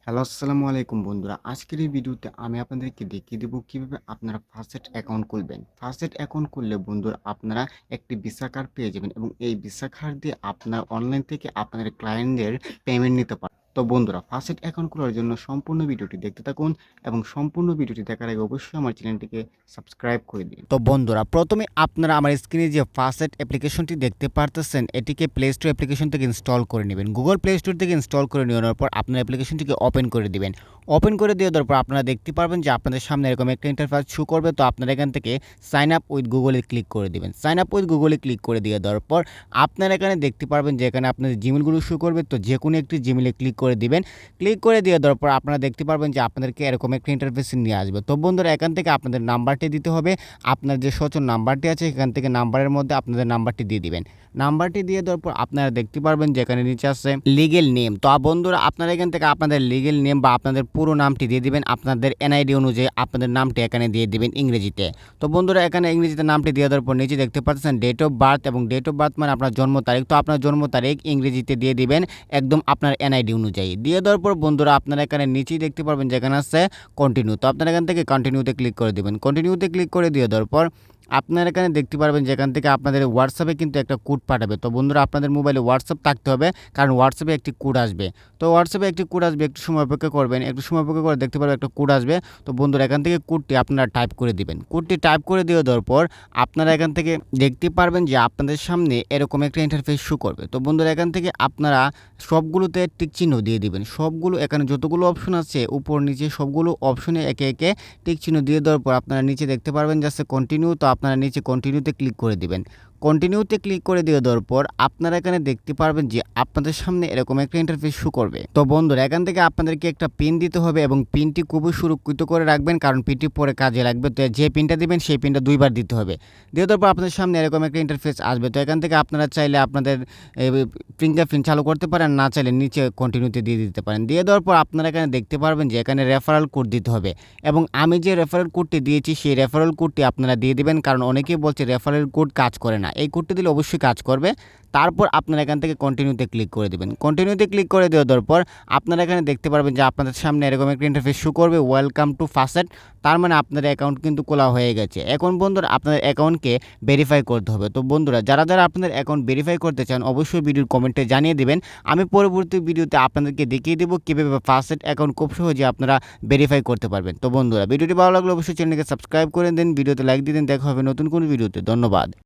Hello, আসসালামু আলাইকুম বন্ধুরা। আজকের এই ভিডিওতে আমি আপনাদেরকে দেখিয়ে দেব কিভাবে আপনারা ফাস্টেট অ্যাকাউন্ট খুলবেন। ফাস্টেট অ্যাকাউন্ট খুললে বন্ধুরা আপনারা একটি ভিসা কার্ড পেয়ে যাবেন এবং এই ভিসা কার্ড দিয়ে আপনার অনলাইন থেকে আপনাদের ক্লায়েন্টদের পেমেন্ট নিতে পারেন। তো বন্ধুরা ফাস্টেট অ্যাকাউন্ট খোলার জন্য সম্পূর্ণ ভিডিওটি দেখতে থাকুন এবং সম্পূর্ণ ভিডিওটি দেখার আগে অবশ্যই আমার চ্যানেলটিকে সাবস্ক্রাইব করে দিন। তো বন্ধুরা প্রথমে আপনারা আমার স্ক্রিনে যে ফাস্টেট অ্যাপ্লিকেশনটি দেখতে পারতেছেন এটিকে প্লে স্টোর অ্যাপ্লিকেশন থেকে ইনস্টল করে নেবেন। গুগল প্লে স্টোর থেকে ইনস্টল করে নেওয়ার পর আপনার অ্যাপ্লিকেশনটিকে ওপেন করে দিবেন। ওপেন করে দিয়ে দেওয়ার পর আপনারা দেখতে পারবেন যে আপনাদের সামনে এরকম একটা ইন্টারফেস শো করবে। তো আপনারা এখান থেকে সাইন আপ উইথ গুগলে ক্লিক করে দিবেন। সাইন আপ উইথ গুগলে ক্লিক করে দিয়ে দেওয়ার পর আপনারা এখানে দেখতে পারবেন যে এখানে আপনাদের জিমেলগুলো শো করবে। তো যে কোনো একটি জিমেলে ক্লিক করে দিবেন। ক্লিক করে দিয়ে দেওয়ার পর আপনারা দেখতে পারবেন যে আপনাদেরকে এরকম একটা ইন্টারফেস নিয়ে আসবে। তো বন্ধুরা এখান থেকে আপনাদের নাম্বারটি দিতে হবে। আপনার যে সচল নাম্বারটি আছে এখান থেকে নাম্বারের মধ্যে আপনাদের নাম্বারটি দিয়ে দিবেন। নাম্বারটি দিয়ে দেওয়ার পর আপনারা দেখতে পারবেন যে এখানে নিচে আছে লিগ্যাল নেম। তো বন্ধুরা আপনারা এখান থেকে আপনাদের লিগ্যাল নেম বা আপনাদের পুরো নামটি দিয়ে দিবেন। আপনাদের এনআইডি অনুযায়ী আপনাদের নামটি এখানে দিয়ে দিবেন ইংরেজিতে। তো বন্ধুরা এখানে ইংরেজিতে নামটি দিয়ে দেওয়ার পর নিচে দেখতে পাচ্ছেন ডেট অফ বার্থ এবং ডেট অফ বার্থ মানে আপনার জন্ম তারিখ। তো আপনার জন্ম তারিখ ইংরেজিতে দিয়ে দিবেন একদম আপনার এনআইডি অনুযায়ী। দিয়ে দেওয়ার পর বন্ধুরা আপনারা এখানে নিচেই দেখতে পারবেন যেখানে আছে কন্টিনিউ। তো আপনারা এখান থেকে কন্টিনিউতে ক্লিক করে দিবেন। কন্টিনিউতে ক্লিক করে দিয়ে দেওয়ার পর আপনারা এখানে দেখতে পারবেন যেখান থেকে আপনাদের হোয়াটসঅ্যাপে কিন্তু একটা কোড পাঠাবে। তো বন্ধুরা আপনাদের মোবাইলে হোয়াটসঅ্যাপ থাকতে হবে, কারণ হোয়াটসঅ্যাপে একটি কোড আসবে। তো হোয়াটসঅ্যাপে একটি কোড আসবে, একটু সময় অপেক্ষা করবেন। একটু সময় অপেক্ষা করে দেখতে পারবেন একটা কোড আসবে। তো বন্ধুরা এখান থেকে কোডটি আপনারা টাইপ করে দিবেন। কোডটি টাইপ করে দিয়ে দেওয়ার পর আপনারা এখান থেকে দেখতে পারবেন যে আপনাদের সামনে এরকম একটা ইন্টারফেস শো করবে। তো বন্ধুরা এখান থেকে আপনারা সবগুলোতে টিক চিহ্ন দিয়ে দিবেন। সবগুলো এখানে যতগুলো অপশন আছে উপর নিচে সবগুলো অপশনে একে একে টিক চিহ্ন দিয়ে দেওয়ার পর আপনারা নিচে দেখতে পারবেন যে আছে কন্টিনিউ। তো আপনারা নিচে কন্টিনিউতে ক্লিক করে দিবেন। কন্টিনিউতে ক্লিক করে দিয়ে দেওয়ার পর আপনারা এখানে দেখতে পারবেন যে আপনাদের সামনে এরকম একটা ইন্টারফেস শো করবে। তো বন্ধুরা এখান থেকে আপনাদেরকে একটা পিন দিতে হবে এবং পিনটি খুবই সুরক্ষিত করে রাখবেন, কারণ পিনটি পরে কাজে লাগবে। তো যে পিনটা দিবেন সেই পিনটা দুইবার দিতে হবে। দিয়ে দেওয়ার পর আপনাদের সামনে এরকম একটা ইন্টারফেস আসবে। তো এখান থেকে আপনারা চাইলে আপনাদের ফিঙ্গারপ্রিন্ট চালু করতে পারেন, না চাইলে নিচে কন্টিনিউতে দিয়ে দিতে পারেন। দিয়ে দেওয়ার পর আপনারা এখানে দেখতে পারবেন যে এখানে রেফারেল কোড দিতে হবে এবং আমি যে রেফারেল কোডটি দিয়েছি সেই রেফারেল কোডটি আপনারা দিয়ে দিবেন, কারণ অনেকেই বলছে রেফারেল কোড কাজ করে না। এই কোডটি দিলে অবশ্যই কাজ করবে। তারপর আপনারা এখান থেকে কন্টিনিউতে ক্লিক করে দিবেন। কন্টিনিউতে ক্লিক করে দেওয়ার পর আপনারা এখানে দেখতে পারবেন যে আপনাদের সামনে এরকম একটা ইন্টারফেস শো করবে, ওয়েলকাম টু ফাস্টেট। তার মানে আপনাদের অ্যাকাউন্ট কিন্তু খোলা হয়ে গেছে। এখন বন্ধুরা আপনাদের অ্যাকাউন্টকে ভেরিফাই করতে হবে। তো বন্ধুরা যারা যারা আপনাদের অ্যাকাউন্ট ভেরিফাই করতে চান অবশ্যই ভিডিওর কমেন্টে জানিয়ে দিবেন। আমি পরবর্তী ভিডিওতে আপনাদেরকে দেখিয়ে দেবো কীভাবে ফাস্টেট অ্যাকাউন্ট খুব সহজে আপনারা ভেরিফাই করতে পারবেন। তো বন্ধুরা ভিডিওটি ভালো লাগলে অবশ্যই চ্যানেলকে সাবস্ক্রাইব করে দিন, ভিডিওতে লাইক দিয়ে দিন। দেখা হবে নতুন কোনো ভিডিওতে। ধন্যবাদ।